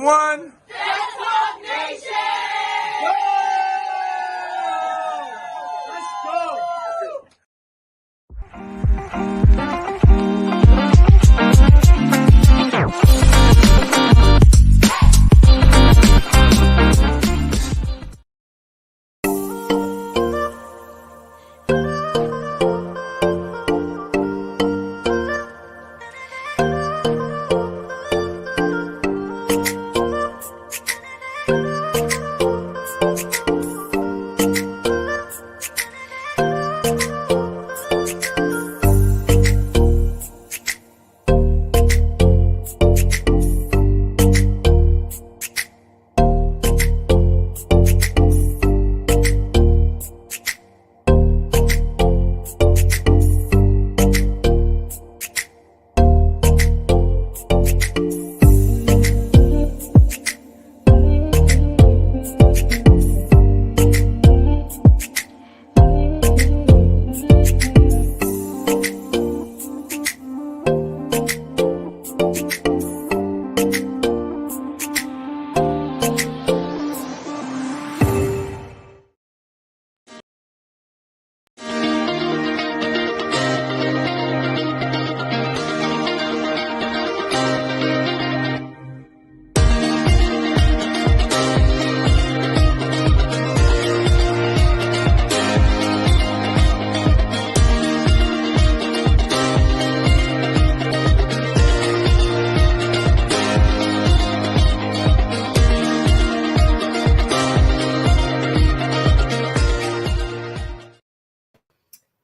one. FEM Talk Nation! Let's go!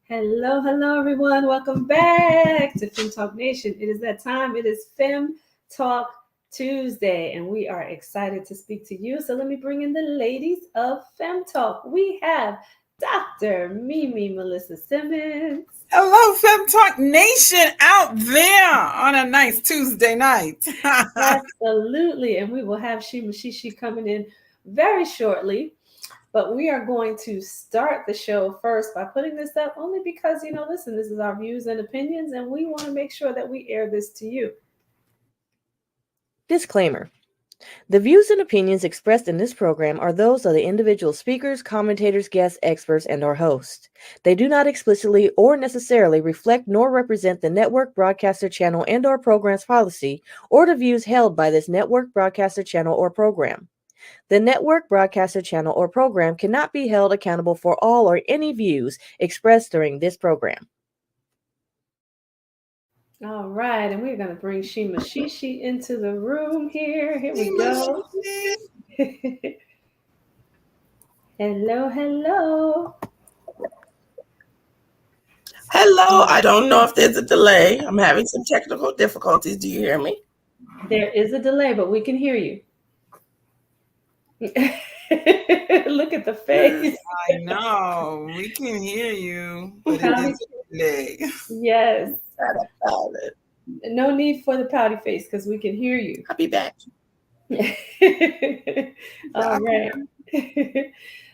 Hello, everyone. Welcome back to FEM Talk Nation. It is that time. It is FEM Talk Tuesday, and we are excited to speak to you. So let me bring in the ladies of FEM Talk. We have Dr. Mimi Melissa Simmons. Hello, FEM Talk Nation out there on a nice Tuesday night. Absolutely. And we will have Shima Shishi coming in very shortly. But we are going to start the show first by putting this up only because, listen, this is our views and opinions, and we want to make sure that we air this to you. Disclaimer. The views and opinions expressed in this program are those of the individual speakers, commentators, guests, experts, and/or hosts. They do not explicitly or necessarily reflect nor represent the network broadcaster channel and/or program's policy or the views held by this network broadcaster channel or program. The network broadcaster channel or program cannot be held accountable for all or any views expressed during this program. All right, and we're going to bring Shima Shishi into the room here. Here we go. Hello. Hello. I don't know if there's a delay. I'm having some technical difficulties. Do you hear me? There is a delay, but we can hear you. Look at the face. I know. We can hear you, but it is a delay. Yes. No need for the pouty face because we can hear you. I'll be back. All right.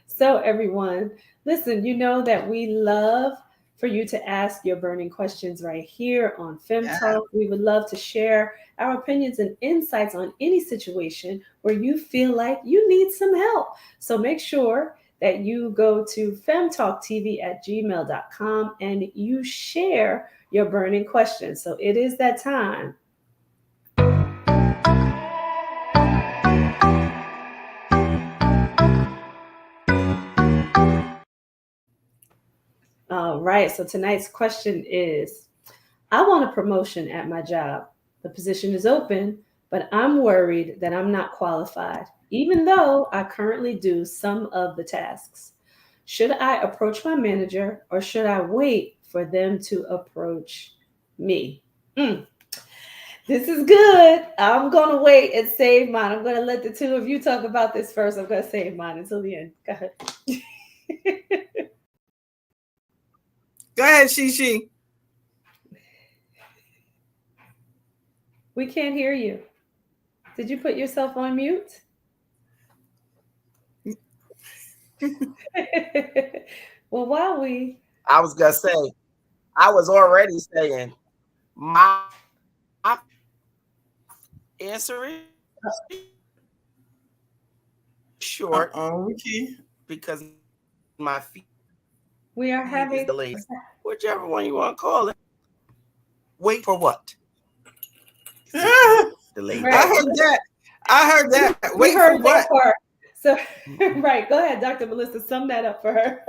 So, everyone, listen, you know that we love for you to ask your burning questions right here on FEM Talk. We would love to share our opinions and insights on any situation where you feel like you need some help. So make sure that you go to femtalktv@gmail.com and you share your burning questions. So it is that time. All right, so tonight's question is, I want a promotion at my job. The position is open, but I'm worried that I'm not qualified, even though I currently do some of the tasks. Should I approach my manager or should I wait for them to approach me? This is good. I'm going to wait and save mine. I'm going to let the two of you talk about this first. I'm going to save mine until the end. Go ahead. Go ahead, Shishi. We can't hear you. Did you put yourself on mute? Well, while we... I was going to say, I was already saying, my answer is short Okay. because my feed We are is having. delayed. Whichever one you want to call it. Wait for what? I Delayed Right. data. heard that. I heard that. We Wait for heard what? that part. So, right. Go ahead, Dr. Melissa. Sum that up for her.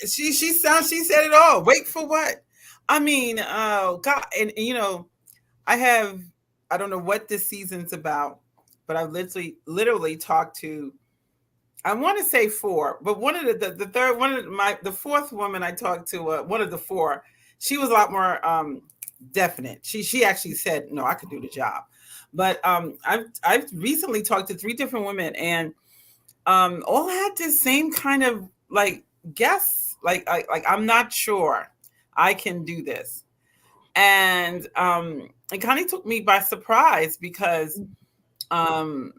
She said it all. Wait for what? I mean, God, and I don't know what this season's about, but I've literally talked to, I want to say four, but one of the third one of the fourth woman I talked to, one of the four, she was a lot more definite. She actually said, no, I could do the job. But I've recently talked to three different women, and all had this same kind of like guess, like I'm not sure I can do this, and it kind of took me by surprise because um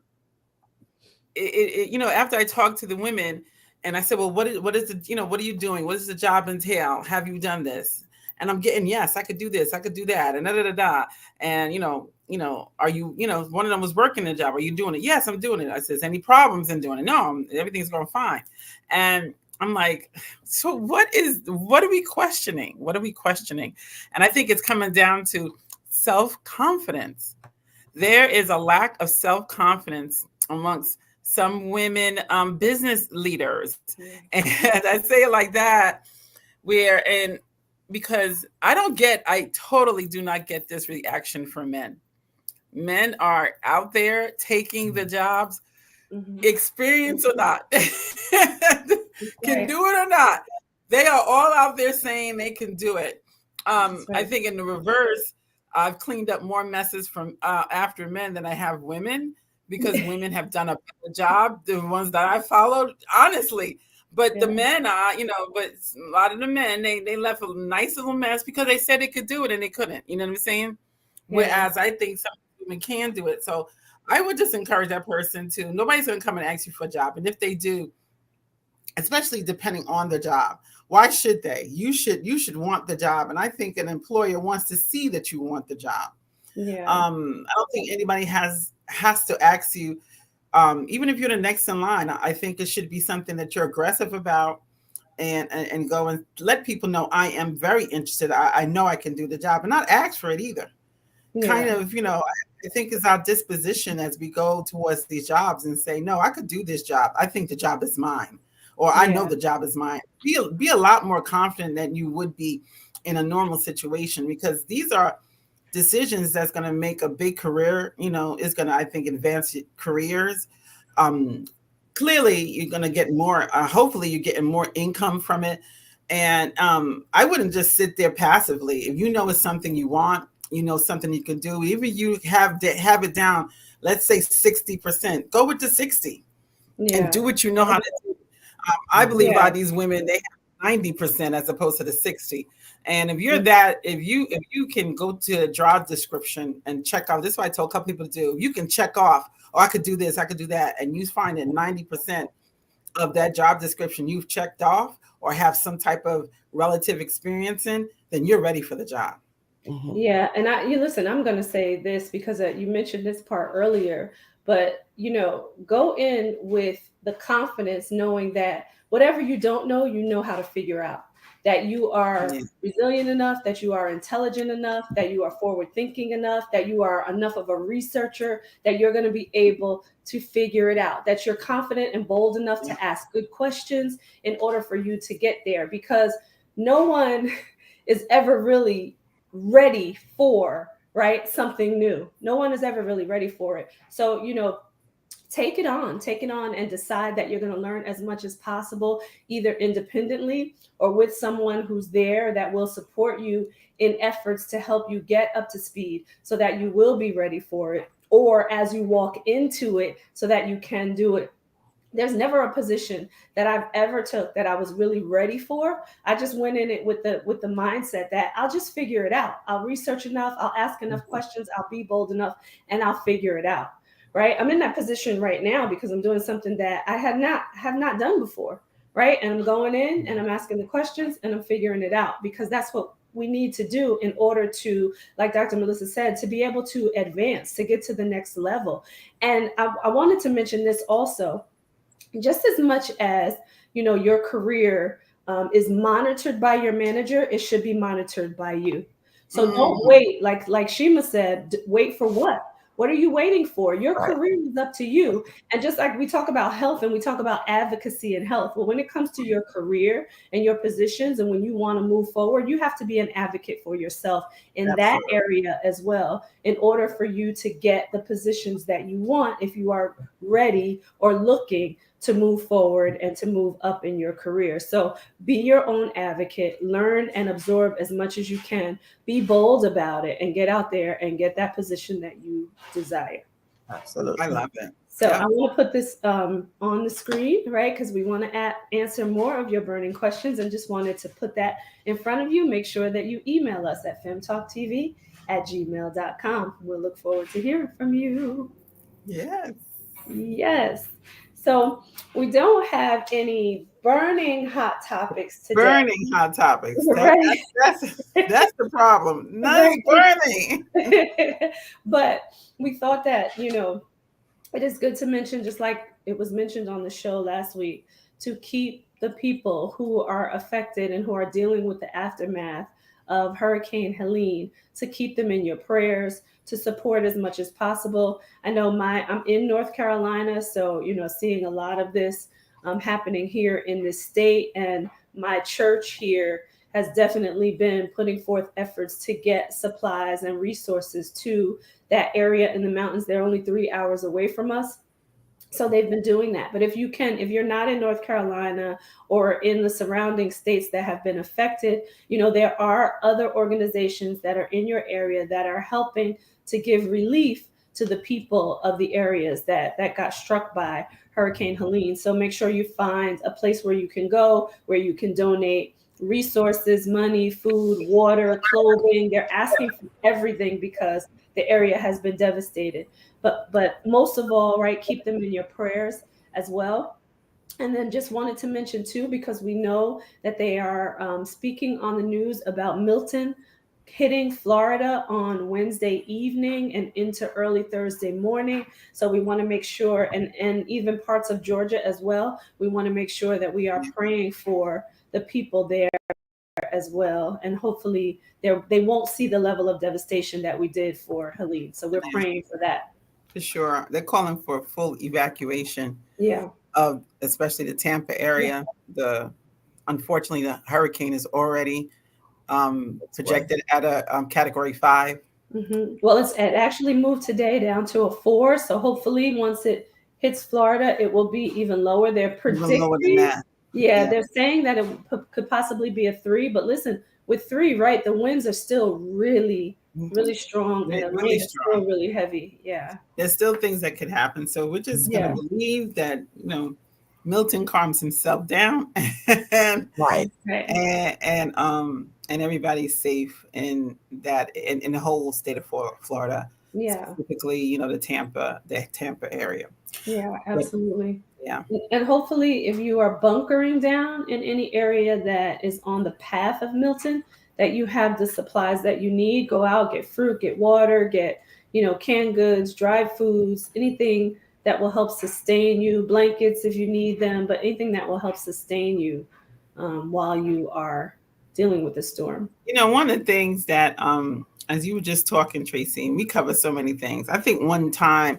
after I talked to the women and I said, well, what is the, what are you doing? What does the job entail? Have you done this? And I'm getting, yes, I could do this, I could do that, and da da da da. And are you, one of them was working the job. Are you doing it? Yes, I'm doing it. I says, any problems in doing it? No, everything's going fine. And I'm like, so what are we questioning? What are we questioning? And I think it's coming down to self-confidence. There is a lack of self-confidence amongst some women business leaders. And I say it like that, because I totally do not get this reaction from men. Men are out there taking the jobs, experience or not, can do it or not. They are all out there saying they can do it. I think in the reverse, I've cleaned up more messes from after men than I have women, because women have done a better job, the ones that I followed, honestly. But the men are, but a lot of the men, they left a nice little mess because they said they could do it and they couldn't. You know what I'm saying? Whereas I think some women can do it. So I would just encourage that person to, nobody's going to come and ask you for a job. And if they do, especially depending on the job, why should they? You should want the job. And I think an employer wants to see that you want the job. I don't think anybody has to ask you, even if you're the next in line. I think it should be something that you're aggressive about, and go and let people know, I am very interested. I know I can do the job, and not ask for it either. Kind of, I think it's our disposition as we go towards these jobs and say, no, I could do this job. I think the job is mine, or I know the job is mine. Be a lot more confident than you would be in a normal situation, because these are decisions that's going to make a big career, is going to, I think, advance careers. Clearly you're going to get more, hopefully you're getting more income from it. And I wouldn't just sit there passively. If you know it's something you want, something you can do, even you have it down, let's say 60%, go with the 60 and do what you know how to do. I believe by these women, they have 90% as opposed to the 60. And if you're if you can go to a job description and check off, this is what I told a couple people to do. You can check off, I could do this, I could do that. And you find that 90% of that job description you've checked off or have some type of relative experience in, then you're ready for the job. Yeah. And listen, I'm going to say this because you mentioned this part earlier, but, go in with the confidence knowing that whatever you don't know, you know how to figure out. That you are resilient enough, that you are intelligent enough, that you are forward thinking enough, that you are enough of a researcher, that you're going to be able to figure it out, that you're confident and bold enough to ask good questions in order for you to get there, because no one is ever really ready for, something new. No one is ever really ready for it. So, take it on and decide that you're going to learn as much as possible, either independently or with someone who's there that will support you in efforts to help you get up to speed so that you will be ready for it, or as you walk into it so that you can do it. There's never a position that I've ever took that I was really ready for. I just went in it with the mindset that I'll just figure it out. I'll research enough, I'll ask enough questions, I'll be bold enough, and I'll figure it out. Right? I'm in that position right now because I'm doing something that I have not done before. Right? And I'm going in and I'm asking the questions and I'm figuring it out, because that's what we need to do in order to, like Dr. Melissa said, to be able to advance, to get to the next level. And I wanted to mention this also, just as much as, your career is monitored by your manager, it should be monitored by you. So don't wait, like Shima said, wait for what? What are you waiting for? Your Right. career is up to you. And just like we talk about health and we talk about advocacy and health, well, when it comes to your career and your positions and when you want to move forward, you have to be an advocate for yourself in that Absolutely. area as well, in order for you to get the positions that you want if you are ready or looking to move forward and to move up in your career. So be your own advocate, learn and absorb as much as you can, be bold about it, and get out there and get that position that you desire. Absolutely. I love it. So Yeah. I want to put this on the screen, right? Because we want to answer more of your burning questions, and just wanted to put that in front of you. Make sure that you email us at femtalktv@gmail.com. We'll look forward to hearing from you. Yes. Yes. So we don't have any burning hot topics today. Burning hot topics. Right. That's the problem. Nothing's burning. But we thought that, it is good to mention, just like it was mentioned on the show last week, to keep the people who are affected and who are dealing with the aftermath of Hurricane Helene, to keep them in your prayers, to support as much as possible. I know I'm in North Carolina, so, seeing a lot of this happening here in this state, and my church here has definitely been putting forth efforts to get supplies and resources to that area in the mountains. They're only 3 hours away from us. So they've been doing that. But if you're not in North Carolina or in the surrounding states that have been affected, there are other organizations that are in your area that are helping to give relief to the people of the areas that got struck by Hurricane Helene. So make sure you find a place where you can go, where you can donate resources, money, food, water, clothing. They're asking for everything because the area has been devastated. But most of all, right, keep them in your prayers as well. And then just wanted to mention too, because we know that they are speaking on the news about Milton hitting Florida on Wednesday evening and into early Thursday morning. So we want to make sure, and even parts of Georgia as well, we want to make sure that we are praying for the people there as well. And hopefully they won't see the level of devastation that we did for Helene. So we're praying for that. For sure. They're calling for full evacuation. Yeah. Of especially the Tampa area. Unfortunately, the hurricane is already projected at a category 5. Mm-hmm. Well, it actually moved today down to a 4. So hopefully once it hits Florida, it will be even lower. They're predicting. Even lower than that. Yeah, they're saying that it could possibly be a 3. But listen, with 3, right, the winds are still really strong, and the rain is still really heavy. Yeah. There's still things that could happen. So we're just going to believe that, Milton calms himself down and everybody's safe in that in the whole state of Florida. Yeah. Specifically, the Tampa area. Yeah, absolutely. Yeah. And hopefully if you are bunkering down in any area that is on the path of Milton, that you have the supplies that you need. Go out, get fruit, get water, get, canned goods, dried foods, anything that will help sustain you, blankets if you need them, but anything that will help sustain you while you are dealing with the storm. One of the things that, as you were just talking, Tracy, and we cover so many things. I think one time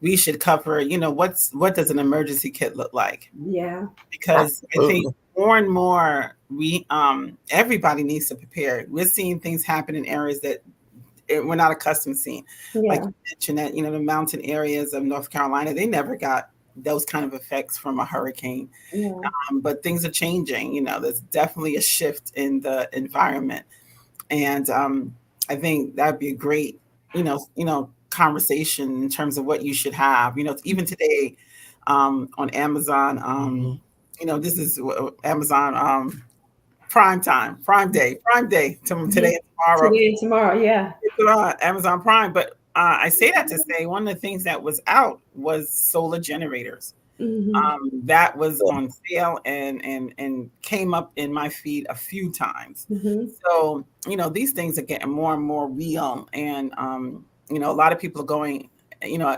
we should cover, what does an emergency kit look like? Yeah. Because I think more and more everybody needs to prepare. We're seeing things happen in areas that we're not accustomed to seeing. Yeah. Like you mentioned that, the mountain areas of North Carolina, they never got those kind of effects from a hurricane. Yeah. But things are changing. There's definitely a shift in the environment. And I think that'd be a great, conversation in terms of what you should have. Even today on Amazon, this is Amazon Prime Day today and tomorrow. Today and tomorrow, yeah. Amazon Prime. But I say that to say one of the things that was out was solar generators. That was on sale and came up in my feed a few times. So, these things are getting more and more real. And, a lot of people are going,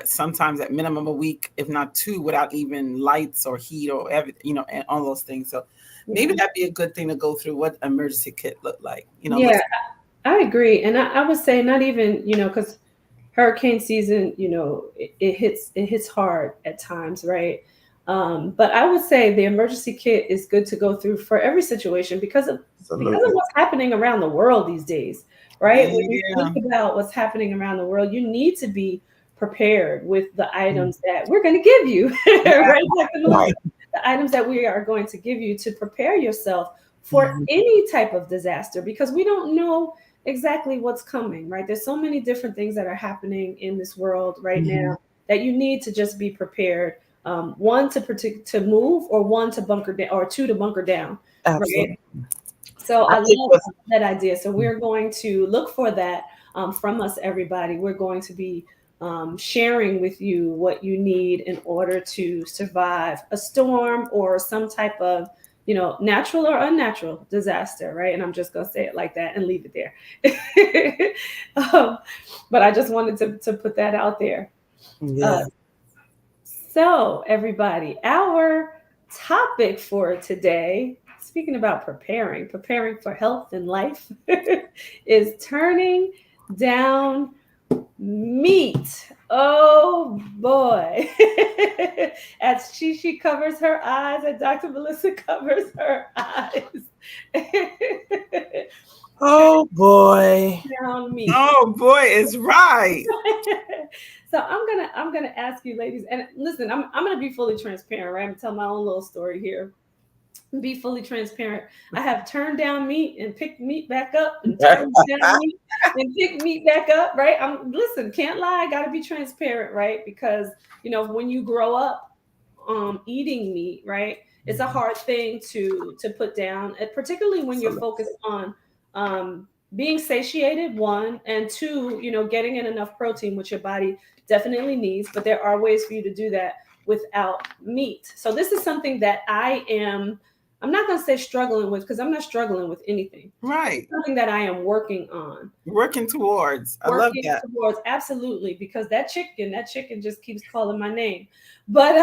sometimes at minimum a week, if not two, without even lights or heat or everything, and all those things. So maybe that'd be a good thing to go through what emergency kit looked like. I agree. And I would say not even, because hurricane season, it hits hard at times, right? But I would say the emergency kit is good to go through for every situation because of what's happening around the world these days, right? When you think about what's happening around the world, you need to be prepared with the items that we're going to give you, right? The items that we are going to give you to prepare yourself for any type of disaster, because we don't know exactly what's coming, right? There's so many different things that are happening in this world right now that you need to just be prepared. One to move, or one to bunker down, or two to bunker down. Absolutely. Right? So I love that idea. So we're going to look for that from us, everybody. We're going to be sharing with you what you need in order to survive a storm or some type of natural or unnatural disaster, right? And I'm just going to say it like that and leave it there. But I just wanted to put that out there. So everybody, our topic for today, speaking about preparing for health and life, is turning down meat. Oh boy. As Shishi covers her eyes and Dr. Melissa covers her eyes. Oh boy. Down meat. Oh boy, it's right. So I'm gonna ask you, ladies, and listen, I'm gonna be fully transparent, right? I'm gonna tell my own little story here. Be fully transparent. I have turned down meat and picked meat back up, and turned down meat and picked meat back up, right? Listen, can't lie, gotta be transparent, right? Because when you grow up eating meat, right, it's a hard thing to put down, particularly when you're focused on being satiated, one, and two, getting in enough protein, which your body definitely needs. But there are ways for you to do that without meat. So this is something that I'm not going to say struggling with, because I'm not struggling with anything. Right. It's something that I am working on. Working towards. I love that. Absolutely, because that chicken just keeps calling my name. But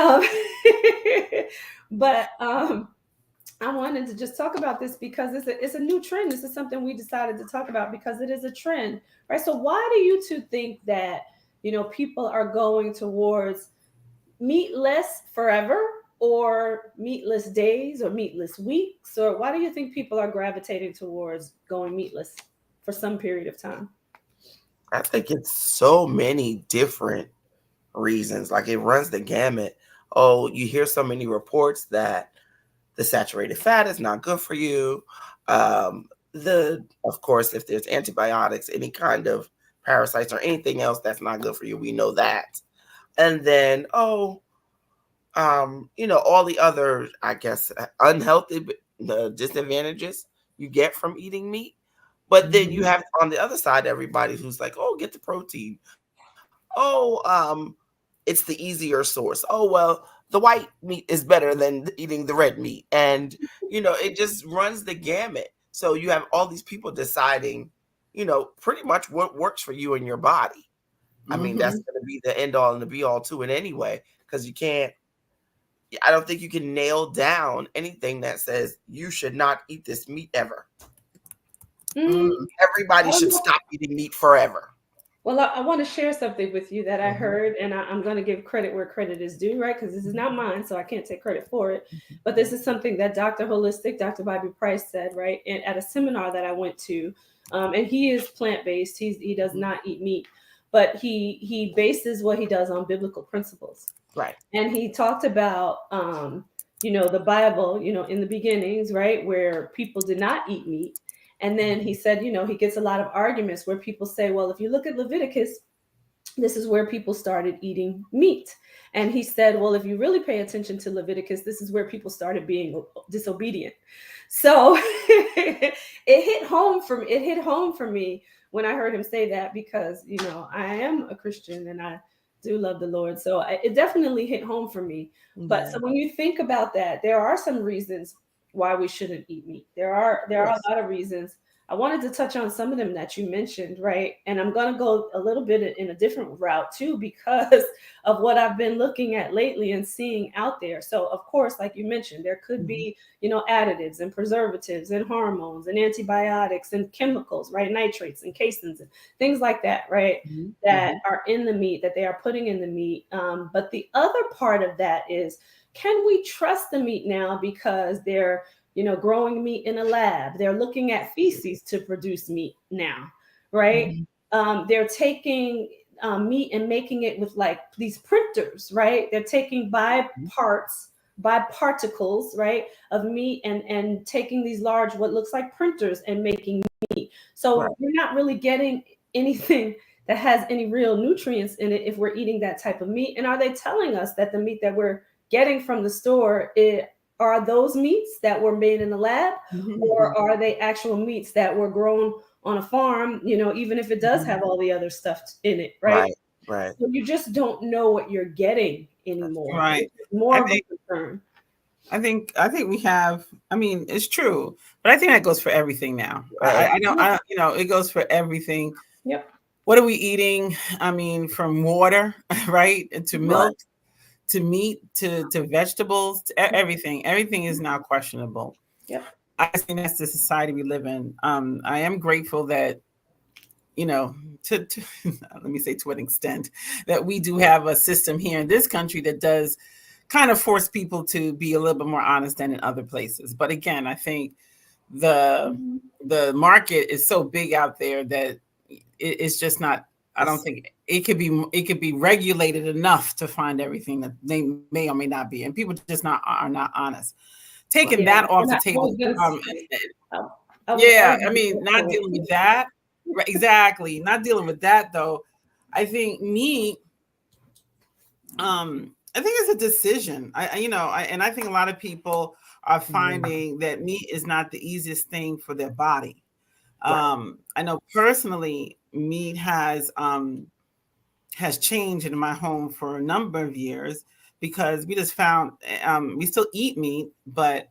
I wanted to just talk about this because it's a new trend. This is something we decided to talk about because it is a trend, right? So why do you two think that, people are going towards meatless forever, or meatless days, or meatless weeks? Or why do you think people are gravitating towards going meatless for some period of time? I think it's so many different reasons. Like, it runs the gamut. Oh, you hear so many reports that the saturated fat is not good for you. Of course, if there's antibiotics, any kind of parasites or anything else that's not good for you, we know that. And then, all the other, I guess, unhealthy, the disadvantages you get from eating meat. But then you have on the other side everybody who's like, oh, get the protein. Oh, it's the easier source. Oh, well, the white meat is better than eating the red meat. And, it just runs the gamut. So you have all these people deciding, pretty much what works for you and your body. I mean, that's going to be the end all and the be all to it anyway, because I don't think you can nail down anything that says you should not eat this meat ever. Everybody should stop eating meat forever. Well, I want to share something with you that I heard, and I'm going to give credit where credit is due, right? Because this is not mine, so I can't take credit for it. But this is something that Dr. Bobby Price said, right? And at a seminar that I went to, and he is plant-based. He does not eat meat, but he bases what he does on biblical principles. Right. And he talked about, the Bible, in the beginnings, right, where people did not eat meat. And then he said, he gets a lot of arguments where people say, well, if you look at Leviticus, this is where people started eating meat. And he said, well, if you really pay attention to Leviticus, this is where people started being disobedient. So it hit home for me when I heard him say that, because, I am a Christian, and I Do love the Lord. So it definitely hit home for me. But Yeah. so when you think about that, there are some reasons why we shouldn't eat meat. There are Yes. a lot of reasons. I wanted to touch on some of them that you mentioned, right? And I'm going to go a little bit in a different route too, because of what I've been looking at lately and seeing out there. So, of course, like you mentioned, there could Mhm. be, additives and preservatives and hormones and antibiotics and chemicals, right? Nitrates and caseins and things like that, right? Mhm. That Mhm. are in the meat that they are putting in the meat. But the other part of that is, can we trust the meat now because they're growing meat in a lab? They're looking at feces to produce meat now, right? Mhm. They're taking meat and making it with like these printers, right? They're taking by particles, right, of meat and taking these large what looks like printers and making meat. Right. So we're not really getting anything that has any real nutrients in it if we're eating that type of meat. And are they telling us that the meat that we're getting from the store are those meats that were made in the lab, Mhm. or are they actual meats that were grown on a farm, even if it does Mhm. have all the other stuff in it, right? Right. Right. So you just don't know what you're getting That's anymore, which Right. is more I of a think concern. I think we have. I mean, it's true, but I think that goes for everything now. I don't. Yep. It goes for everything. Yep. What are we eating? I mean, from water, right, to right. milk, to meat, to vegetables, to everything. Everything is now questionable. Yep. I think that's the society we live in. I am grateful that to let me say to an extent that we do have a system here in this country that does kind of force people to be a little bit more honest than in other places. But again, I think the Mhm. the market is so big out there that it's just not. I don't It's think it could be regulated enough to find everything that they may or may not be, and people just are not honest. Taking right. that Yeah. off And the I table, was gonna say, I, I yeah, was I gonna mean, say not so. dealing with that. Right, exactly. Not dealing with that though. I think meat, I think it's a decision. And I think a lot of people are finding that meat is not the easiest thing for their body. Right. I know personally meat has changed in my home for a number of years because we just found we still eat meat, but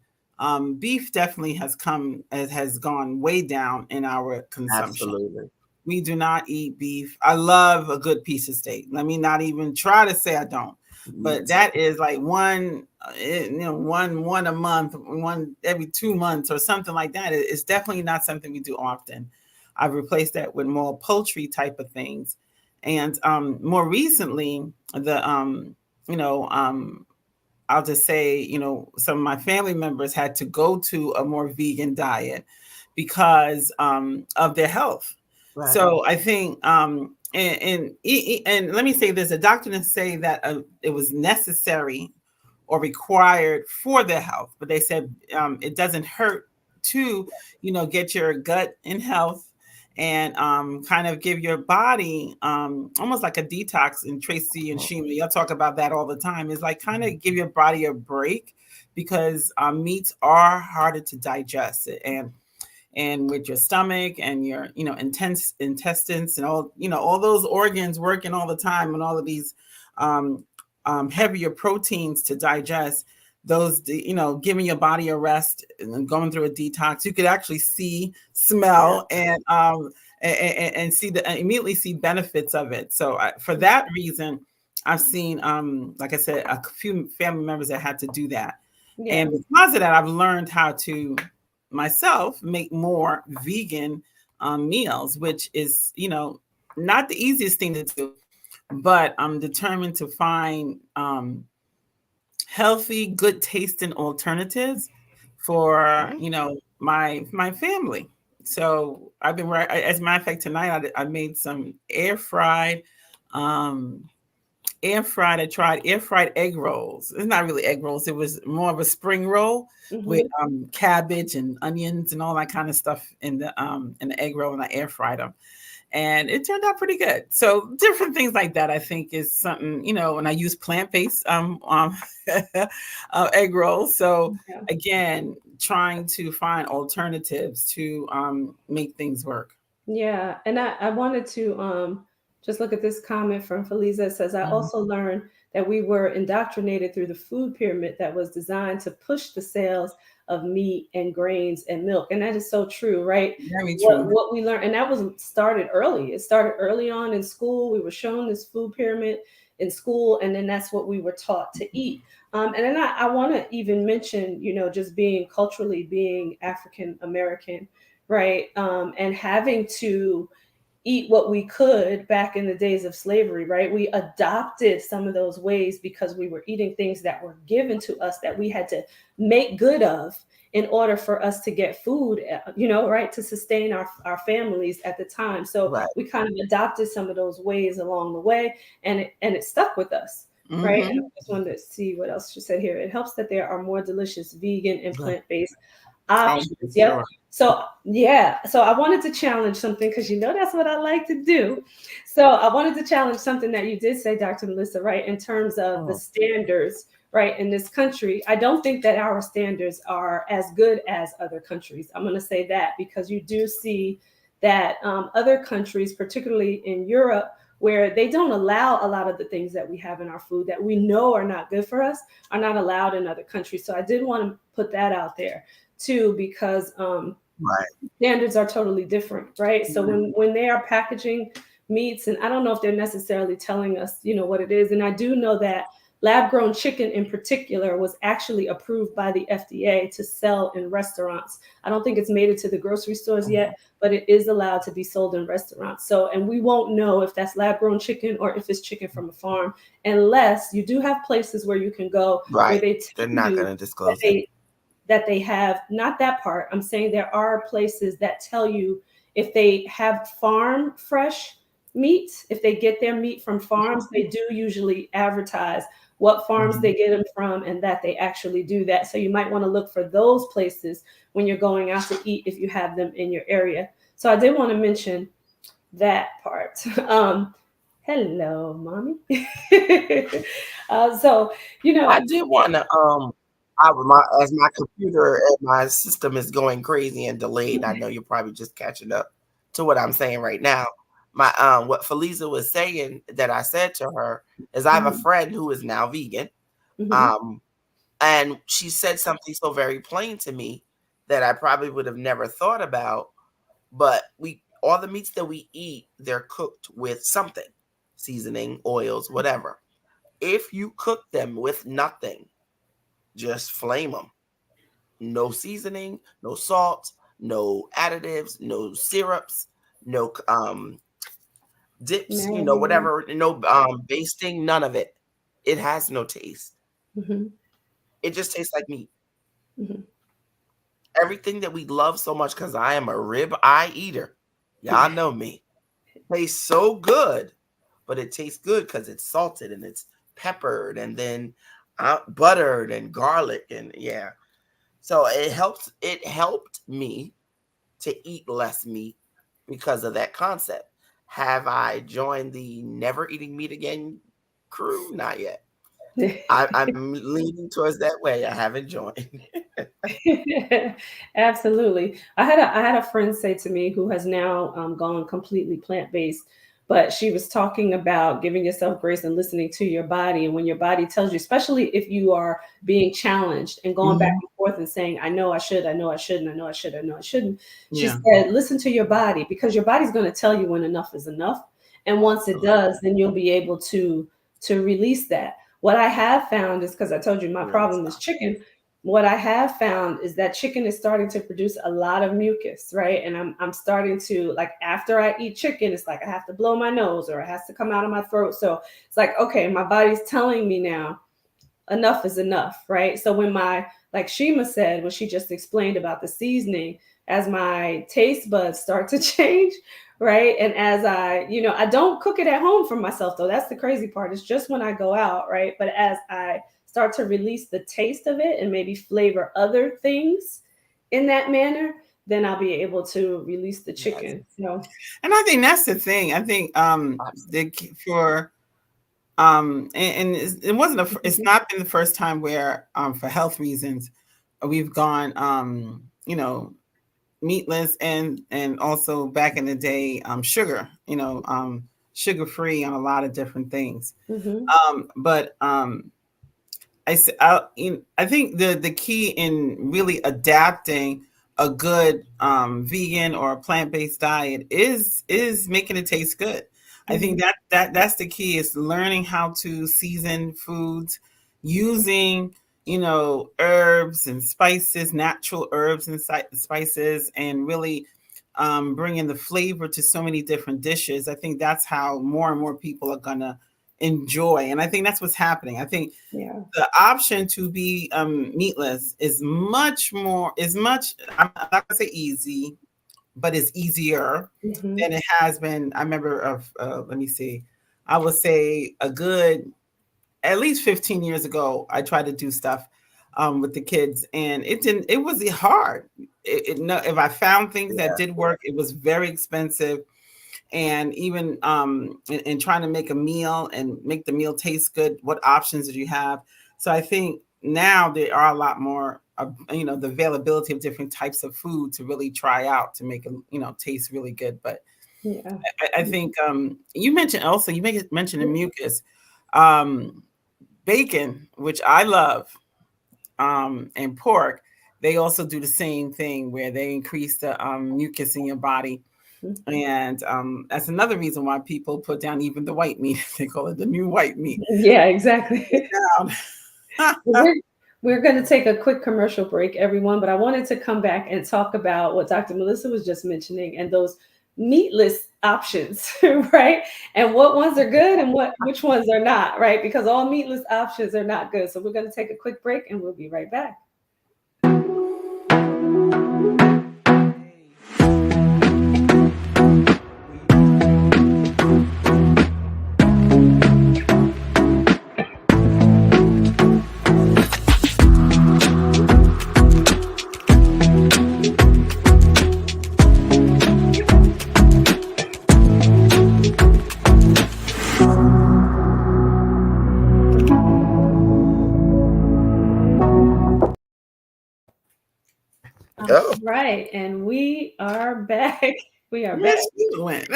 beef definitely has gone way down in our consumption. Absolutely. We do not eat beef. I love a good piece of steak. Let me not even try to say I don't. Me But too. that is like one a month, one every 2 months or something like that. It's definitely not something we do often. I've replaced that with more poultry type of things, and more recently, the you know I'll just say, some of my family members had to go to a more vegan diet because of their health. Right. So I think, and let me say this: the doctor didn't say that it was necessary or required for their health, but they said it doesn't hurt to, get your gut in health and kind of give your body almost like a detox. And Tracy and Shima, y'all talk about that all the time. Is like kind of give your body a break because meats are harder to digest, and with your stomach and your intense intestines and all those organs working all the time and all of these um, heavier proteins to digest those, giving your body a rest and going through a detox, you could actually see, Yeah. smell, and see immediately see benefits of it. So for that reason, I've seen, like I said, a few family members that had to do that, Yeah. and because of that, I've learned how to myself make more vegan meals, which is, not the easiest thing to do, but I'm determined to find healthy, good tasting alternatives for, Mhm. my family. So I've been right. As a matter of fact, tonight I made some um, air fried. I tried air fried egg rolls. It's not really egg rolls. It was more of a spring roll with Hmm. cabbage and onions and all that kind of stuff in the egg roll, and I air fried them, and it turned out pretty good. So different things like that, I think, is something, and I use plant based egg rolls. So Yeah. again, trying to find alternatives to make things work. Yeah. And I wanted to Just look at this comment from Feliza. It says, I also learned that we were indoctrinated through the food pyramid that was designed to push the sales of meat and grains and milk. And that is so true, right? Very true. What we learned, and that was started early. It started early on in school. We were shown this food pyramid in school, and then that's what we were taught to eat. And then I want to even mention, just being culturally, being African American, right? And having to eat what we could back in the days of slavery, right? We adopted some of those ways because we were eating things that were given to us that we had to make good of in order for us to get food, right, to sustain our families at the time. So we kind of adopted some of those ways along the way, and it stuck with us. Right. And I just wanted to see what else she said here. It helps that there are more delicious vegan and plant-based options. Yep. So I wanted to challenge something because that's what I like to do. So I wanted to challenge something that you did say, Dr. Melissa, right, in terms of the standards, right, in this country. I don't think that our standards are as good as other countries. I'm going to say that because you do see that other countries, particularly in Europe, where they don't allow a lot of the things that we have in our food that we know are not good for us, are not allowed in other countries. So I did want to put that out there too, because standards are totally different, right? So when they are packaging meats, and I don't know if they're necessarily telling us, what it is. And I do know that lab-grown chicken in particular was actually approved by the FDA to sell in restaurants. I don't think it's made it to the grocery stores yet, but it is allowed to be sold in restaurants. So, and we won't know if that's lab-grown chicken or if it's chicken from a farm, unless you do have places where you can go where they're not going to disclose that they have, not that part. I'm saying there are places that tell you if they have farm fresh meat, if they get their meat from farms, they do usually advertise what farms they get them from and that they actually do that. So you might want to look for those places when you're going out to eat if you have them in your area. So I did want to mention that part. Hello, mommy. So, I did want to as my computer and my system is going crazy and delayed. I know you're probably just catching up to what I'm saying right now. My what Feliza was saying that I said to her is I have a friend who is now vegan. And she said something so very plain to me that I probably would have never thought about. But all the meats that we eat, they're cooked with something, seasoning, oils, whatever. If you cook them with nothing, just flame them. No seasoning, no salt, no additives, no syrups, no dips, whatever, no basting, none of it. It has no taste. It just tastes like meat. Everything that we love so much, because I am a rib eye eater. Y'all know me. It tastes so good, but it tastes good because it's salted and it's peppered and then buttered and garlic and So it helped me to eat less meat because of that concept. Have I joined the never eating meat again crew? Not yet. I'm leaning towards that way. I haven't joined. Absolutely. I had a friend say to me who has now gone completely plant-based, but she was talking about giving yourself grace and listening to your body. And when your body tells you, especially if you are being challenged and going back and forth and saying, I know I should, I know I shouldn't, I know I should, I know I shouldn't. She said, listen to your body, because your body's going to tell you when enough is enough. And once it does, then you'll be able to release that. What I have found is, because I told you my problem is chicken, what I have found is that chicken is starting to produce a lot of mucus, right? And I'm starting to, like, after I eat chicken, it's like I have to blow my nose or it has to come out of my throat. So it's like, okay, my body's telling me now enough is enough, right? So when like Shima said, when she just explained about the seasoning, as my taste buds start to change, right? And as I don't cook it at home for myself, though. That's the crazy part. It's just when I go out, right? But as I start to release the taste of it and maybe flavor other things in that manner, then I'll be able to release the chicken. And I think that's the thing. I think it wasn't it's not been the first time where for health reasons we've gone meatless and also back in the day sugar sugar-free on a lot of different things. Mm-hmm. But I think the key in really adapting a good vegan or plant-based diet is making it taste good. I think that's the key, is learning how to season foods using, herbs and spices, natural herbs and spices, and really bringing the flavor to so many different dishes. I think that's how more and more people are gonna enjoy, and I think that's what's happening. I think Yeah. the option to be meatless is I'm not gonna say easy, but it's easier Mm-hmm. than it has been. I remember let me see, I would say a good at least 15 years ago, I tried to do stuff with the kids, and it was hard. No, if I found things that did work, it was very expensive. And even in trying to make a meal and make the meal taste good, what options did you have? So I think now there are a lot more, the availability of different types of food to really try out to make it, taste really good. But Yeah. I think you mentioned also, mentioned the mucus, um, bacon, which I love, and pork. They also do the same thing where they increase the mucus in your body. And that's another reason why people put down even the white meat. They call it the new white meat. Yeah, exactly. We're going to take a quick commercial break, everyone, but I wanted to come back and talk about what Dr. Melissa was just mentioning and those meatless options, right? And what ones are good and which ones are not, right? Because all meatless options are not good. So we're going to take a quick break and we'll be right back. Oh. Right. And we are back. We are Where back. she went.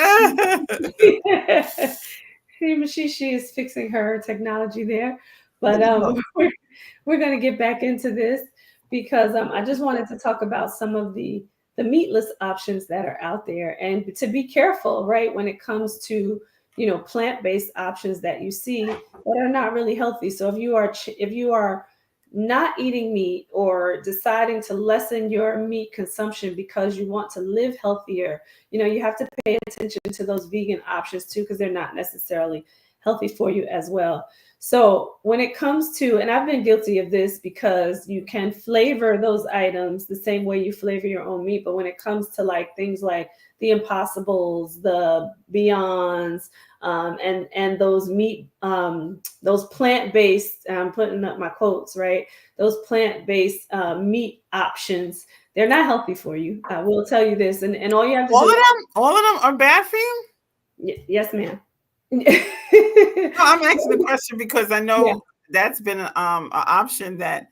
She is fixing her technology there. But we're going to get back into this because I just wanted to talk about some of the meatless options that are out there, and to be careful, right, when it comes to plant-based options that you see that are not really healthy. So if you are not eating meat or deciding to lessen your meat consumption because you want to live healthier, you have to pay attention to those vegan options too, because they're not necessarily healthy for you as well. So when it comes to, and I've been guilty of this, because you can flavor those items the same way you flavor your own meat. But when it comes to like things like the Impossibles, the Beyonds, and those meat, those plant-based, I'm putting up my quotes, right? Those plant-based meat options, they're not healthy for you. I will tell you this, and all you have to do. All of them are bad for you? Yes, ma'am. No, I'm asking the question because I know that's been an option that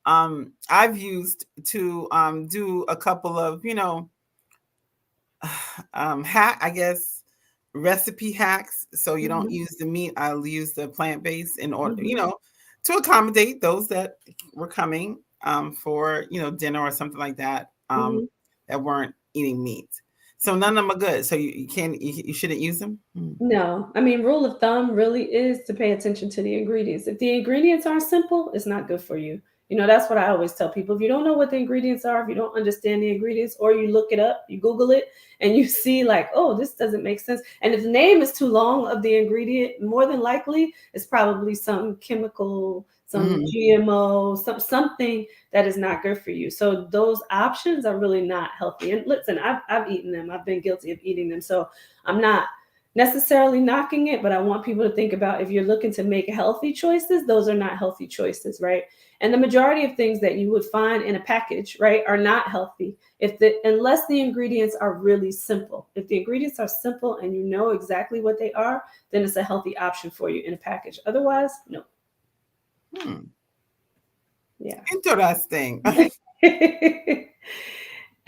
I've used to do a couple of, I guess, recipe hacks. So you don't use the meat, I'll use the plant-based in order, to accommodate those that were coming for, dinner or something like that, that weren't eating meat. So none of them are good. So you shouldn't use them. No, I mean, rule of thumb really is to pay attention to the ingredients. If the ingredients aren't simple, it's not good for you. That's what I always tell people. If you don't know what the ingredients are, if you don't understand the ingredients, or you look it up, you Google it, and you see like, oh, this doesn't make sense. And if the name is too long of the ingredient, more than likely it's probably some chemical, some GMO, something that is not good for you. So those options are really not healthy. And listen, I've eaten them. I've been guilty of eating them. So I'm not necessarily knocking it, but I want people to think about, if you're looking to make healthy choices, those are not healthy choices, right? And the majority of things that you would find in a package, right, are not healthy unless the ingredients are really simple. If the ingredients are simple and you know exactly what they are, then it's a healthy option for you in a package. Otherwise, no. Yeah. Interesting.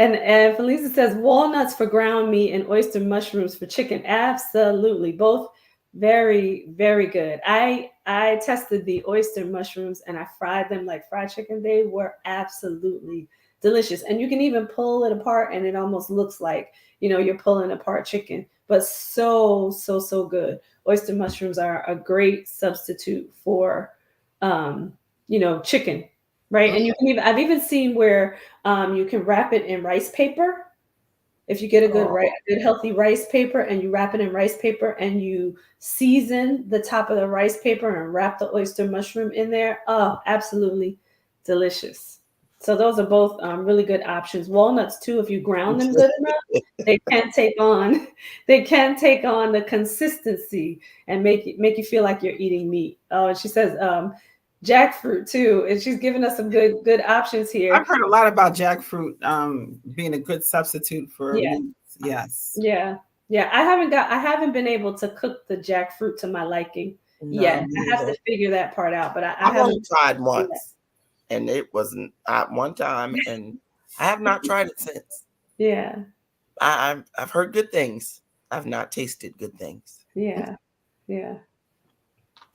And Felisa says walnuts for ground meat and oyster mushrooms for chicken. Absolutely. Both very, very good. I tested the oyster mushrooms and I fried them like fried chicken. They were absolutely delicious. And you can even pull it apart and it almost looks like, you're pulling apart chicken, but so, so, so good. Oyster mushrooms are a great substitute for chicken, right? And you can even I've even seen where you can wrap it in rice paper. If you get a good healthy rice paper and you wrap it in rice paper and you season the top of the rice paper and wrap the oyster mushroom in there, oh, absolutely delicious. So those are both really good options. Walnuts too, if you ground them good enough, they can take on the consistency and make you feel like you're eating meat. Oh, and she says jackfruit too, and she's giving us some good options here. I've heard a lot about jackfruit being a good substitute for meat. Yes. Yeah. I haven't been able to cook the jackfruit to my liking yet. I have to figure that part out, but I I've haven't only tried once, and it wasn't at one time, and I have not tried it since. Yeah. I've heard good things. I've not tasted good things. Yeah.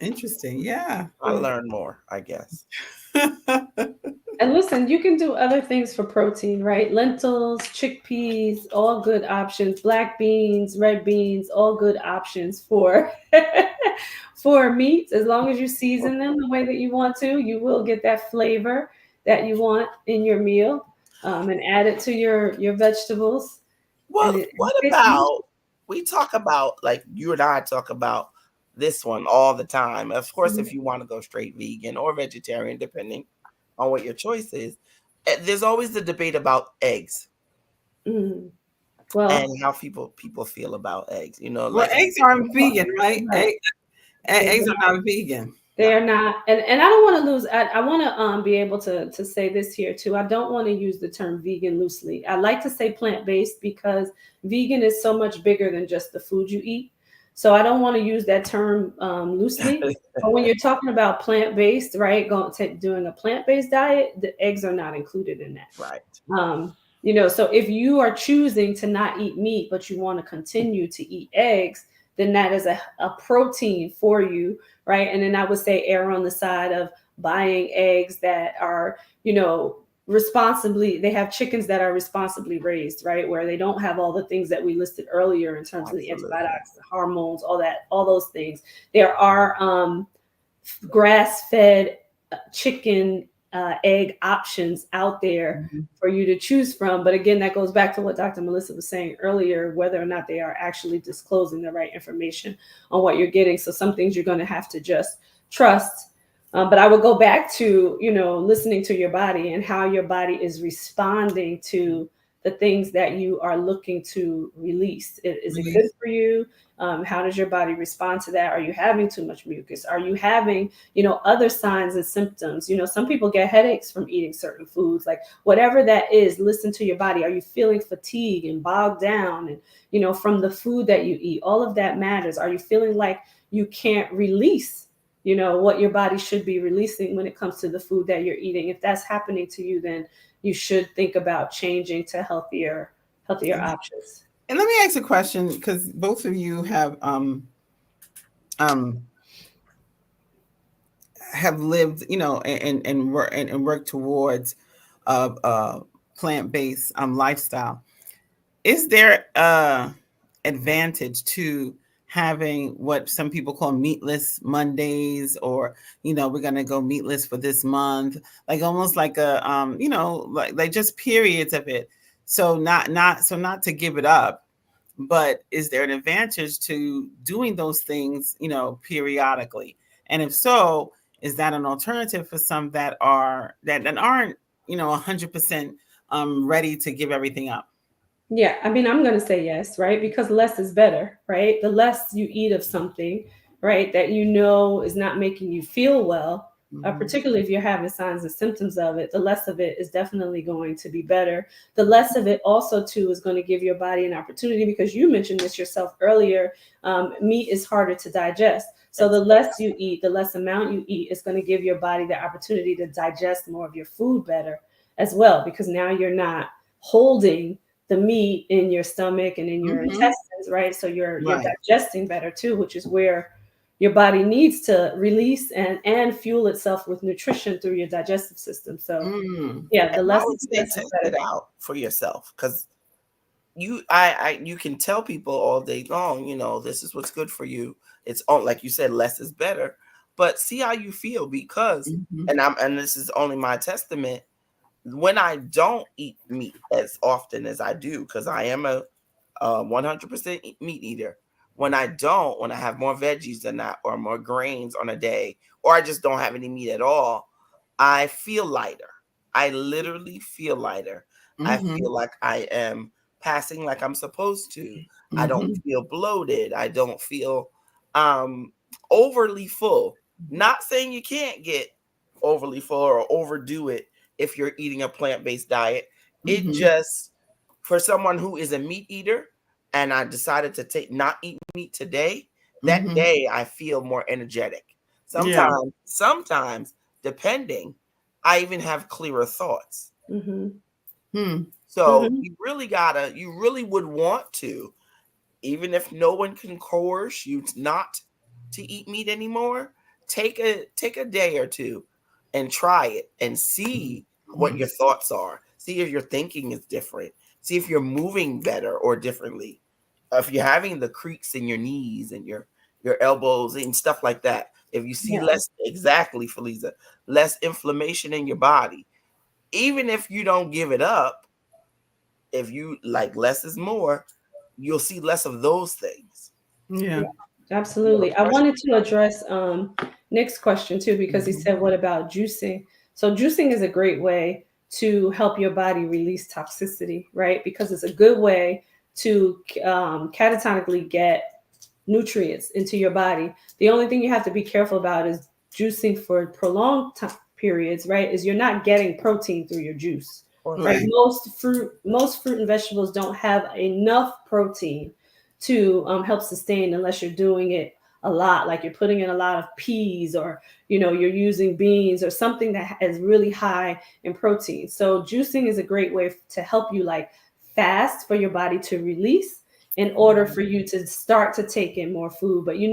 Interesting. Yeah. I'll learn more, I guess. And listen, you can do other things for protein, right? Lentils, chickpeas, all good options. Black beans, red beans, all good options for for meats. As long as you season them the way that you want to, you will get that flavor that you want in your meal, and add it to your vegetables. Well, what about we talk about, like you and I talk about this one all the time. Of course, if you want to go straight vegan or vegetarian, depending on what your choice is, there's always the debate about eggs. Well, and how people feel about eggs. Well, eggs aren't vegan, right? Eggs are not vegan. They are not, and I don't want to lose. I want to be able to say this here too. I don't want to use the term vegan loosely. I like to say plant-based because vegan is so much bigger than just the food you eat. So I don't want to use that term loosely. But when you're talking about plant-based, right, doing a plant-based diet, the eggs are not included in that. Right. So if you are choosing to not eat meat, but you want to continue to eat eggs, then that is a protein for you, right? And then I would say err on the side of buying eggs that are, they have chickens that are responsibly raised, right? Where they don't have all the things that we listed earlier in terms of the antibiotics, the hormones, all those things. There are grass-fed chicken egg options out there for you to choose from. But again, that goes back to what Dr. Melissa was saying earlier, whether or not they are actually disclosing the right information on what you're getting. So some things you're going to have to just trust. But I would go back to, listening to your body and how your body is responding to the things that you are looking to release. Is it good for you? How does your body respond to that? Are you having too much mucus? Are you having, other signs and symptoms? Some people get headaches from eating certain foods. Like whatever that is, listen to your body. Are you feeling fatigue and bogged down? And, from the food that you eat, all of that matters. Are you feeling like you can't release, what your body should be releasing when it comes to the food that you're eating? If that's happening to you, then you should think about changing to healthier options. And let me ask a question, because both of you have lived, and worked towards a plant-based lifestyle. Is there advantage to having what some people call meatless Mondays, or we're gonna go meatless for this month, like almost like a like just periods of it? So not to give it up, but is there an advantage to doing those things, periodically? And if so, is that an alternative for some that aren't 100% ready to give everything up? Yeah, I mean, I'm going to say yes, right? Because less is better, right? The less you eat of something, right, that is not making you feel well, particularly if you're having signs and symptoms of it, the less of it is definitely going to be better. The less of it also, too, is going to give your body an opportunity, because you mentioned this yourself earlier, meat is harder to digest. So the less you eat, the less amount you eat is going to give your body the opportunity to digest more of your food better as well, because now you're not holding the meat in your stomach and in your Mhm. intestines, right? So you're Right. digesting better too, which is where your body needs to release and fuel itself with nutrition through your digestive system. So Mm. yeah, the And I less would say less is test it better. out for yourself, because you can tell people all day long, this is what's good for you. It's on, like you said, less is better. But see how you feel, because Mhm. and this is only my testament. When I don't eat meat as often as I do, because I am a 100% meat eater. When I have more veggies than that, or more grains on a day, or I just don't have any meat at all, I feel lighter. I literally feel lighter. I Mhm. feel like I am passing like I'm supposed to. I don't Mhm. feel bloated. I don't feel um overly full. Not saying you can't get overly full or overdo it if you're eating a plant-based diet. It Mhm. just, for someone who is a meat eater, and I decided to not eat meat today, that Mhm. day I feel more energetic. Yeah. Sometimes, depending, I even have clearer thoughts. Hmm. Hmm. So Hmm. you really would want to, even if no one can coerce you not to eat meat anymore, take a day or two and try it and see what your thoughts are. See if your thinking is different. See if you're moving better or differently. If you're having the creaks in your knees and your elbows and stuff like that. If you see Yeah. less, exactly, Feliza, less inflammation in your body, even if you don't give it up, if you like less is more, you'll see less of those things. Yeah, Yeah. absolutely. I wanted to address Nick's question too, because he Mhm. said, what about juicing? So juicing is a great way to help your body release toxicity, right? Because it's a good way to catatonically get nutrients into your body. The only thing you have to be careful about is juicing for prolonged periods, right? Is you're not getting protein through your juice, right? Right. Most fruit and vegetables don't have enough protein to help sustain unless you're doing it a lot, like you're putting in a lot of peas, or you're using beans or something that is really high in protein. So juicing is a great way to help you like fast for your body to release in order for you to start to take in more food. But Yeah.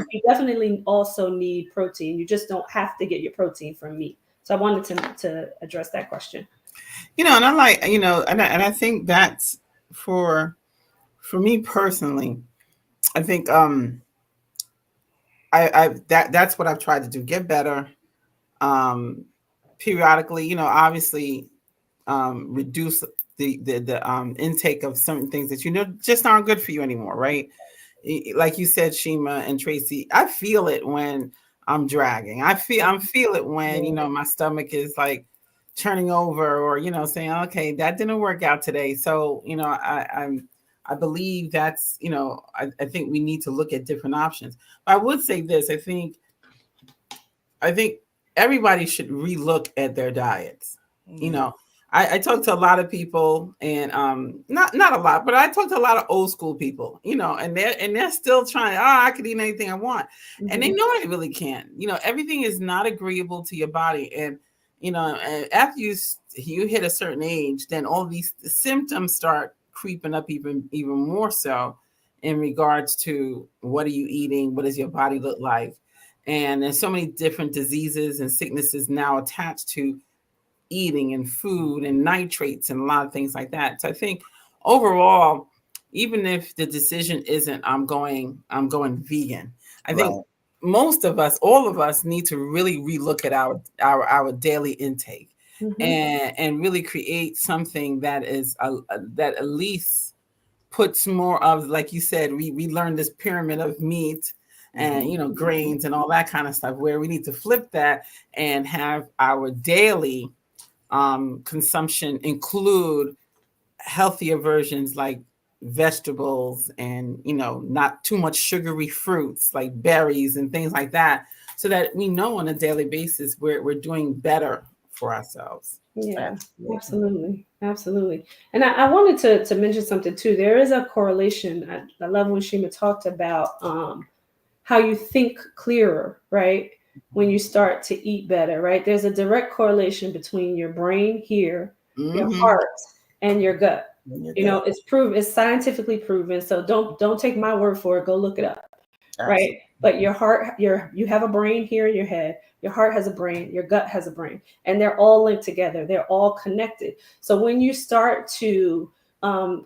you definitely also need protein. You just don't have to get your protein from meat. So I wanted to address that question. And I like, and I think that's for me personally. I think that's what I've tried to do. Get better. Um, periodically, obviously, reduce the intake of certain things that just aren't good for you anymore, right? Like you said, Shima and Tracy, I feel it when I'm dragging. I feel it when my stomach is like turning over, or saying, okay, that didn't work out today. So I believe that's I think we need to look at different options. But I would say this: I think everybody should relook at their diets. You Yeah. know, I talk to a lot of people, and not a lot, but I talk to a lot of old school people. And they're still trying. Oh, I could eat anything I want, and they Mhm. know they really can't. Everything is not agreeable to your body, and and after you hit a certain age, then all these symptoms start creeping up even more so in regards to what are you eating, what does your body look like. And there's so many different diseases and sicknesses now attached to eating and food and nitrates and a lot of things like that. So I think overall, even if the decision isn't I'm going vegan, I think Right. most of us, all of us, need to really relook at our daily intake, Mhm. and really create something that is that at least puts more of, like you said, we learned this pyramid of meat and Mhm. grains and all that kind of stuff, where we need to flip that and have our daily consumption include healthier versions like vegetables, and not too much sugary fruits like berries and things like that, so that we know on a daily basis we're doing better for ourselves. Yeah, Absolutely. absolutely. Absolutely. And I wanted to mention something too. There is a correlation. I love when Shima talked about how you think clearer, right? When you start to eat better, right? There's a direct correlation between your brain here, your Mm-hmm. heart, and your gut. And You know, it's proven, it's scientifically proven. So don't take my word for it. Go look it up. Absolutely. Right. But your heart, you have a brain here in your head. Your heart has a brain. Your gut has a brain, and they're all linked together. They're all connected. So when you start to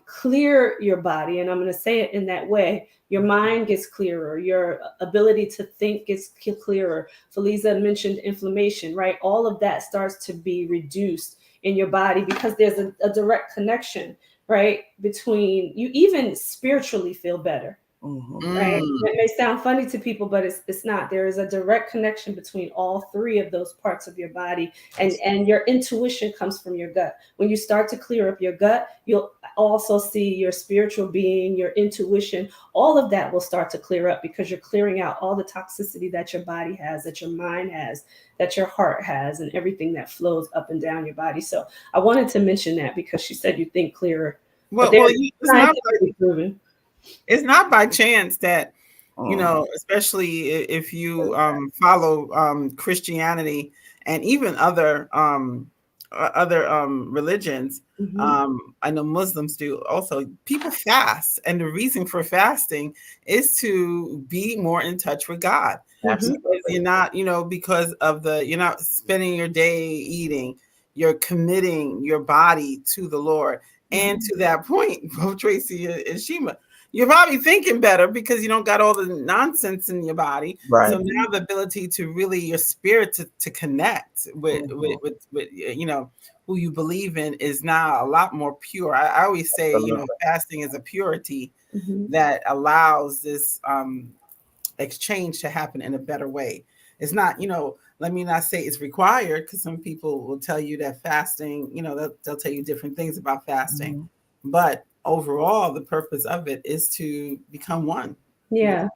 clear your body, and I'm going to say it in that way, your mind gets clearer. Your ability to think gets clearer. Feliza mentioned inflammation, right? All of that starts to be reduced in your body because there's a direct connection, right? Between you, even spiritually feel better. Right. It may sound funny to people, but it's not. There is a direct connection between all three of those parts of your body, and your intuition comes from your gut. When you start to clear up your gut, you'll also see your spiritual being, your intuition, all of that will start to clear up because you're clearing out all the toxicity that your body has, that your mind has, that your heart has, and everything that flows up and down your body. So I wanted to mention that because she said you think clearer. Well, it's not by chance that, you know, especially if you follow Christianity and even other religions. I know Muslims do also. People fast, and the reason for fasting is to be more in touch with God. Because you're not, you know, because of you're not spending your day eating. You're committing your body to the Lord. And to that point, both Tracy and Shima, you're probably thinking better because you don't got all the nonsense in your body. Right. So now the ability to really, your spirit to connect with you know, who you believe in is now a lot more pure. I always say, you know, fasting is a purity that allows this exchange to happen in a better way. It's not, you know, let me not say it's required, because some people will tell you that fasting, you know, they'll tell you different things about fasting. But overall, the purpose of it is to become one. Yeah.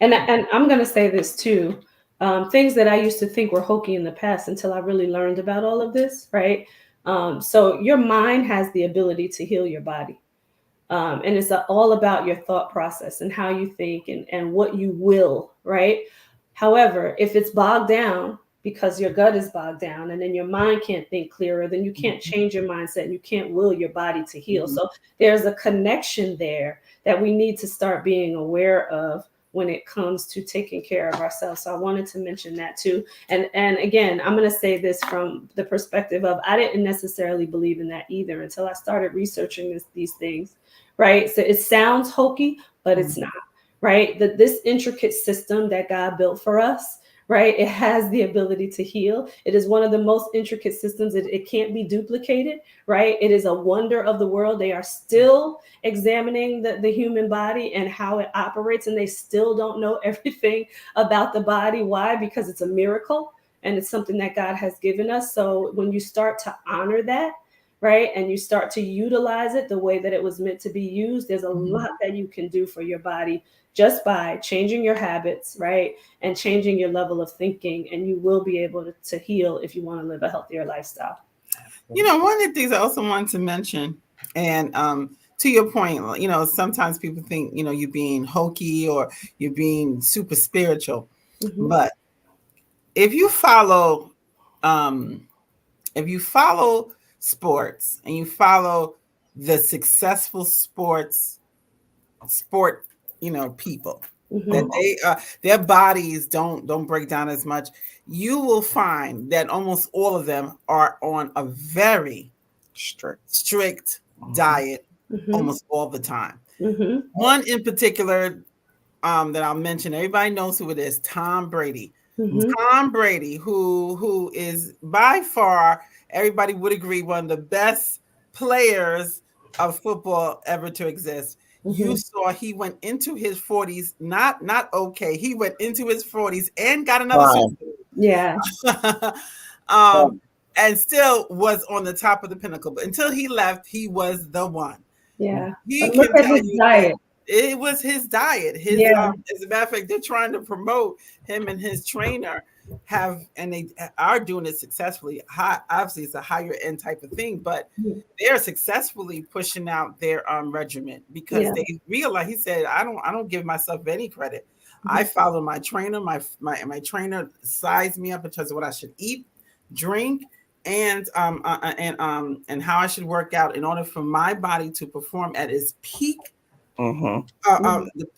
And I'm going to say this too. Things that I used to think were hokey in the past until I really learned about all of this, right? So your mind has the ability to heal your body. And it's all about your thought process and how you think and what you will, right? However, if it's bogged down because your gut is bogged down and then your mind can't think clearer, then you can't change your mindset and you can't will your body to heal. So there's a connection there that we need to start being aware of when it comes to taking care of ourselves. So I wanted to mention that too. And again, I'm going to say this from the perspective of, I didn't necessarily believe in that either until I started researching these things, right? So it sounds hokey, but it's not, right? This intricate system that God built for us, right? It has the ability to heal. It is one of the most intricate systems. It can't be duplicated, right? It is a wonder of the world. They are still examining the human body and how it operates, and they still don't know everything about the body. Why? Because it's a miracle and it's something that God has given us. So when you start to honor that, right, and you start to utilize it the way that it was meant to be used, there's a lot that you can do for your body just by changing your habits, right, and changing your level of thinking, and you will be able to heal if you want to live a healthier lifestyle. You know, one of the things I also wanted to mention, and to your point, you know, sometimes people think, you know, you're being hokey or you're being super spiritual, but if you follow sports and you follow the successful sport, you know, people that they their bodies don't break down as much, you will find that almost all of them are on a very strict diet almost all the time. One in particular that I'll mention, everybody knows who it is, Tom Brady. Tom Brady, who is by far, everybody would agree, one of the best players of football ever to exist. You saw he went into his 40s, not okay. He went into his 40s and got another Super Bowl. Yeah. And still was on the top of the pinnacle. But until he left, he was the one. Yeah. He but look at his diet. It was his diet. As a matter of fact, they're trying to promote him and his trainer they are doing it successfully. Obviously, it's a higher end type of thing, but they're successfully pushing out their regimen because they realize. He said, "I don't give myself any credit. I follow my trainer. My trainer sized me up in terms of what I should eat, drink, and how I should work out in order for my body to perform at its peak,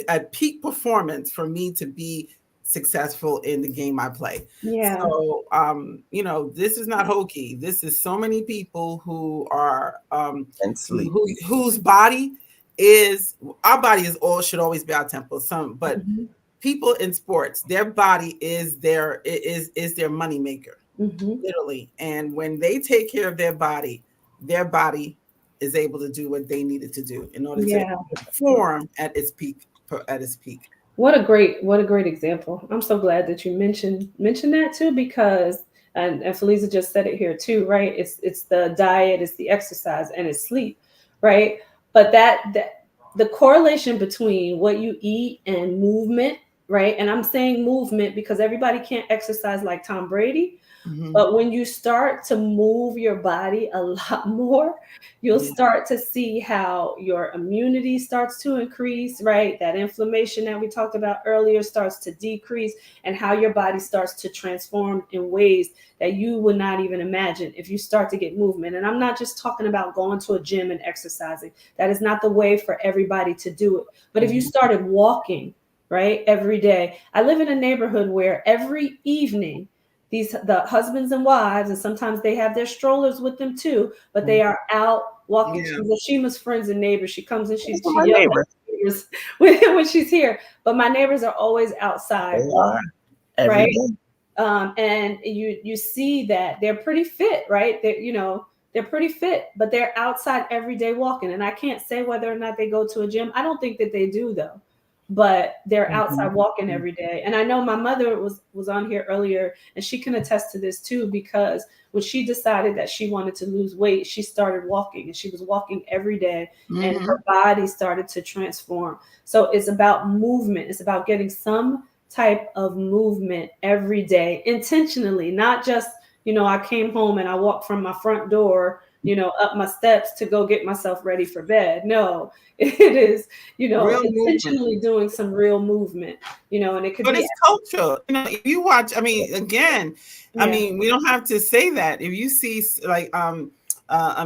at peak performance, for me to be successful in the game I play. Yeah. So, this is not hokey. This is so many people who are whose body is, our body is all, should always be our temple. But people in sports, their body is their money maker, literally. And when they take care of their body is able to do what they needed to do in order to perform at its peak. What a great example. I'm so glad that you mentioned that too, because and Feliza just said it here too, right? It's the diet, it's the exercise, and it's sleep, right? But that the correlation between what you eat and movement, right? And I'm saying movement because everybody can't exercise like Tom Brady. But when you start to move your body a lot more, you'll start to see how your immunity starts to increase, right? That inflammation that we talked about earlier starts to decrease, and how your body starts to transform in ways that you would not even imagine if you start to get movement. And I'm not just talking about going to a gym and exercising. That is not the way for everybody to do it. But if you started walking, right, every day. I live in a neighborhood where every evening, the husbands and wives, and sometimes they have their strollers with them too, but they are out walking. She's friends and neighbors. She comes and she yells at neighbors when she's here. But my neighbors are always outside walking, right? And you see that they're pretty fit, right? They're pretty fit, but they're outside every day walking. And I can't say whether or not they go to a gym. I don't think that they do though. But they're outside walking every day. And I know my mother was on here earlier, and she can attest to this too, because when she decided that she wanted to lose weight, she started walking, and she was walking every day, and her body started to transform. So it's about movement. It's about getting some type of movement every day intentionally, not just, I came home and I walked from my front door, up my steps to go get myself ready for bed. No, it is, real intentionally movement. doing some real movement, and it could but be. It's culture. If you watch, again, we don't have to say that. If you see like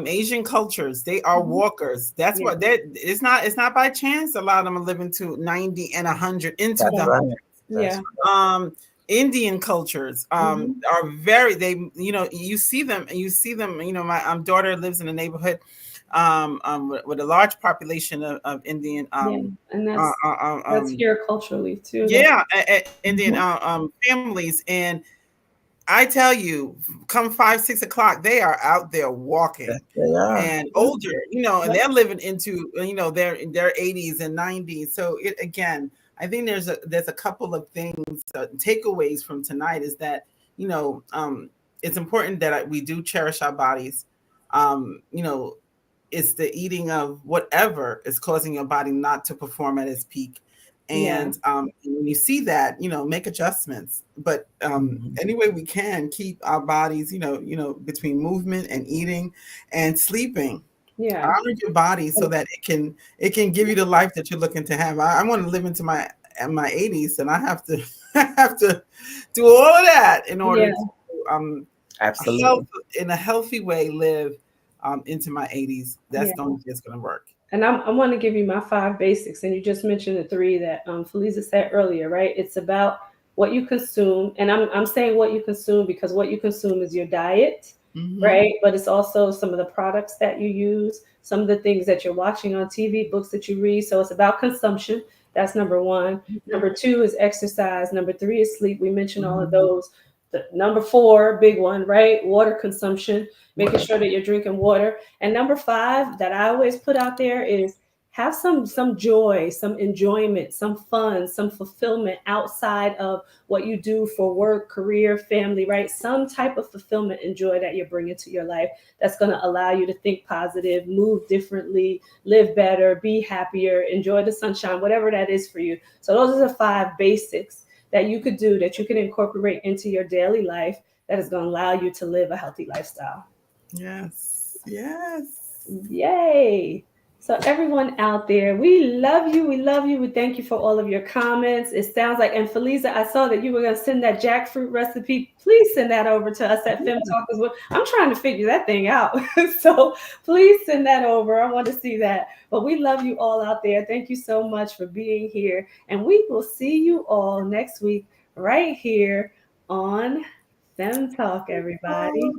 Asian cultures, they are walkers. That's what it's not by chance. A lot of them are living to 90 and 100 into the hundreds. Indian cultures are very, you see them. My daughter lives in a neighborhood with a large population of Indian and that's here culturally too. Indian families. And I tell you, come 5-6 o'clock, they are out there walking. And older, and they're living into they're in their 80s and 90s. So again, I think there's a couple of things, takeaways from tonight is that it's important that we do cherish our bodies. It's the eating of whatever is causing your body not to perform at its peak. And when you see that, make adjustments. But any way we can, keep our bodies, between movement and eating and sleeping. Honor your body so that it can give you the life that you're looking to have. I want to live into my 80s, and I have to do all of that in order to absolutely in a healthy way live into my 80s. That's the only thing that's going to work. And I want to give you my 5 basics, and you just mentioned the 3 that Feliza said earlier, right? It's about what you consume, and I'm saying what you consume because what you consume is your diet, right? But it's also some of the products that you use, some of the things that you're watching on TV, books that you read. So it's about consumption. That's number 1. Number 2 is exercise. Number 3 is sleep. We mentioned all of those. Number 4, big one, right? Water consumption, making sure that you're drinking water. And number 5 that I always put out there is have some joy, some enjoyment, some fun, some fulfillment outside of what you do for work, career, family, right? Some type of fulfillment and joy that you're bringing to your life that's going to allow you to think positive, move differently, live better, be happier, enjoy the sunshine, whatever that is for you. So those are the 5 basics that you could do, that you can incorporate into your daily life, that is going to allow you to live a healthy lifestyle. Yes. Yay. So everyone out there, we love you. We love you. We thank you for all of your comments. It sounds like, and Feliza, I saw that you were going to send that jackfruit recipe. Please send that over to us at FEM Talk as well. I'm trying to figure that thing out. So please send that over. I want to see that. But we love you all out there. Thank you so much for being here. And we will see you all next week right here on FEM Talk, everybody.